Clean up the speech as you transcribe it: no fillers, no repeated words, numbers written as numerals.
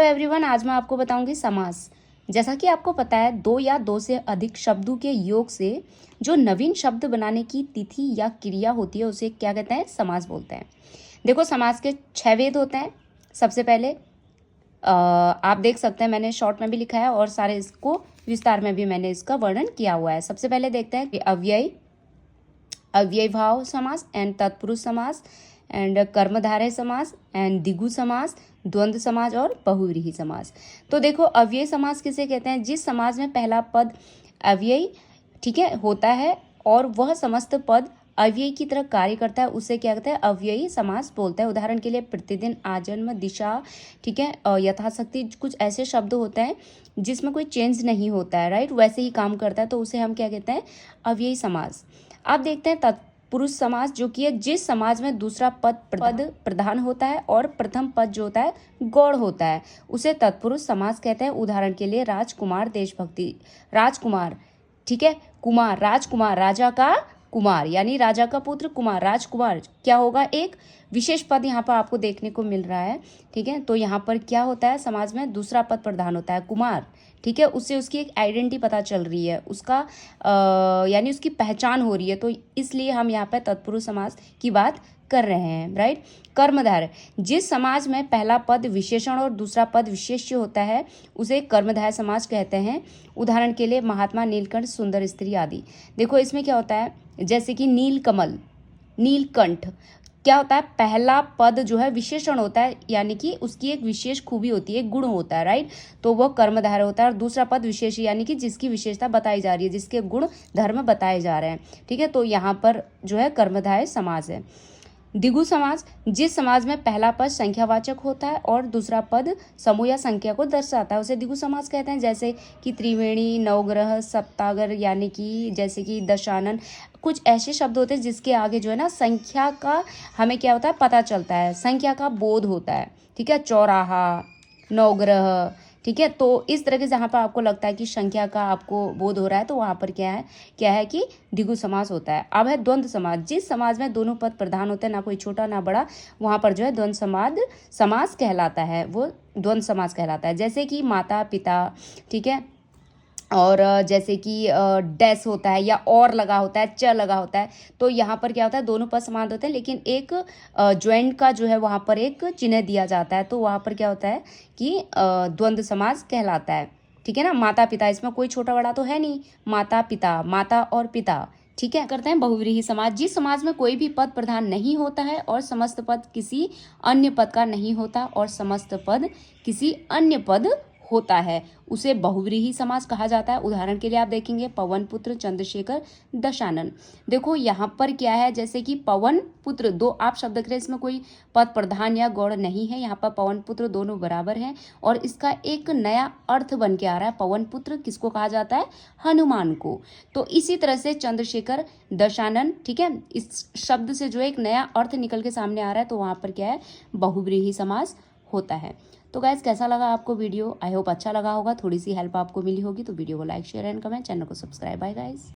Everyone, आज मैं आपको बताऊंगी समास। जैसा कि आपको पता है, दो या दो से अधिक शब्दों के योग से जो नवीन शब्द बनाने की तिथि या क्रिया होती है उसे क्या कहते हैं? समास बोलते हैं। देखो, समास के 6 वेद होते हैं। सबसे पहले आप देख सकते हैं, मैंने शॉर्ट में भी लिखा है और सारे इसको विस्तार में भी मैंने इसका वर्णन किया हुआ है। सबसे पहले देखते हैं कि अव्यय भाव समास एंड तत्पुरुष समास एंड कर्मधारय समास एंड द्विगु समास, द्वंद्व समास और बहुव्रीहि समास। तो देखो, अव्यय समास किसे कहते हैं? जिस समास में पहला पद अव्यय ठीक है होता है और वह समस्त पद अव्यय की तरह कार्य करता है, उसे क्या कहते हैं? अव्ययी समास बोलते हैं। उदाहरण के लिए प्रतिदिन, आजन्म, दिशा, ठीक है, यथाशक्ति, कुछ ऐसे शब्द होते हैं जिसमें कोई चेंज नहीं होता है, राइट, वैसे ही काम करता है, तो उसे हम क्या कहते हैं? अव्ययी समास। आप देखते हैं तत्पुरुष समास, जो कि है जिस समाज में दूसरा पद प्रधान होता है और प्रथम पद जो होता है गौड़ होता है, उसे तत्पुरुष समास कहते हैं। उदाहरण के लिए राजकुमार, देशभक्ति, राजकुमार, ठीक है, कुमार, राजकुमार, राजा का कुमार, यानी राजा का पुत्र कुमार, राजकुमार क्या होगा? एक विशेष पद यहाँ पर आपको देखने को मिल रहा है, ठीक है। तो यहाँ पर क्या होता है? समाज में दूसरा पद प्रधान होता है कुमार, ठीक है, उससे उसकी एक आइडेंटिटी पता चल रही है, उसका यानी उसकी पहचान हो रही है, तो इसलिए हम यहाँ पर तत्पुरुष समास की बात कर रहे हैं, राइट। कर्मधारय, जिस समाज में पहला पद विशेषण और दूसरा पद विशेष्य होता है उसे कर्मधारय समास कहते हैं। उदाहरण के लिए महात्मा, नीलकंठ, सुंदर स्त्री आदि। देखो, इसमें क्या होता है? जैसे कि नीलकमल, नीलकंठ, क्या होता है? पहला पद जो है विशेषण होता है, यानी कि उसकी एक विशेष खूबी होती है, गुण होता है, राइट, तो वो कर्मधारय होता है। और दूसरा पद विशेष, यानी कि जिसकी विशेषता बताई जा रही है, जिसके गुण धर्म बताए जा रहे हैं, ठीक है, तो यहाँ पर जो है कर्मधारय समास है। द्विगु समास, जिस समाज में पहला पद संख्यावाचक होता है और दूसरा पद समूह या संख्या को दर्शाता है, उसे द्विगु समास कहते हैं। जैसे कि त्रिवेणी, नवग्रह, सप्तागर, यानी कि जैसे कि दशानन, कुछ ऐसे शब्द होते हैं जिसके आगे जो है ना संख्या का हमें क्या होता है? पता चलता है, संख्या का बोध होता है, ठीक है, चौराहा, नवग्रह, ठीक है। तो इस तरह के जहाँ पर आपको लगता है कि संख्या का आपको बोध हो रहा है, तो वहाँ पर क्या है कि द्विगु समास होता है। अब है द्वंद्व समास, जिस समाज में दोनों पद प्रधान होते हैं, ना कोई छोटा ना बड़ा, वहाँ पर जो है द्वंद्व समास कहलाता है, वो द्वंद्व समास कहलाता है। जैसे कि माता पिता, ठीक है, और जैसे कि डैश होता है या और लगा होता है, च लगा होता है, तो यहाँ पर क्या होता है? दोनों पद समान होते हैं, लेकिन एक ज्वाइंट का जो है वहाँ पर एक चिन्ह दिया जाता है, तो वहाँ पर क्या होता है कि द्वंद्व समास कहलाता है, ठीक है ना। माता पिता, इसमें कोई छोटा बड़ा तो है नहीं, माता पिता, माता और पिता, ठीक है। करते हैं बहुव्रीहि समास, जिस समाज में कोई भी पद प्रधान नहीं होता है और समस्त पद किसी अन्य पद का नहीं होता और समस्त पद किसी अन्य पद होता है, उसे बहुव्रीहि समास कहा जाता है। उदाहरण के लिए आप देखेंगे पवन पुत्र, चंद्रशेखर, दशानन। देखो, यहाँ पर क्या है? जैसे कि पवन पुत्र, दो आप शब्द देख रहे हैं, इसमें कोई पद प्रधान या गौड़ नहीं है, यहाँ पर पवन पुत्र दोनों बराबर हैं और इसका एक नया अर्थ बन के आ रहा है। पवन पुत्र किसको कहा जाता है? हनुमान को। तो इसी तरह से चंद्रशेखर, दशानन, ठीक है, इस शब्द से जो एक नया अर्थ निकल के सामने आ रहा है, तो वहाँ पर क्या है? बहुव्रीहि समास होता है। तो गाइस, कैसा लगा आपको वीडियो? आई होप अच्छा लगा होगा, थोड़ी सी हेल्प आपको मिली होगी। तो वीडियो को like, share and comment, channel को सब्सक्राइब। Bye guys.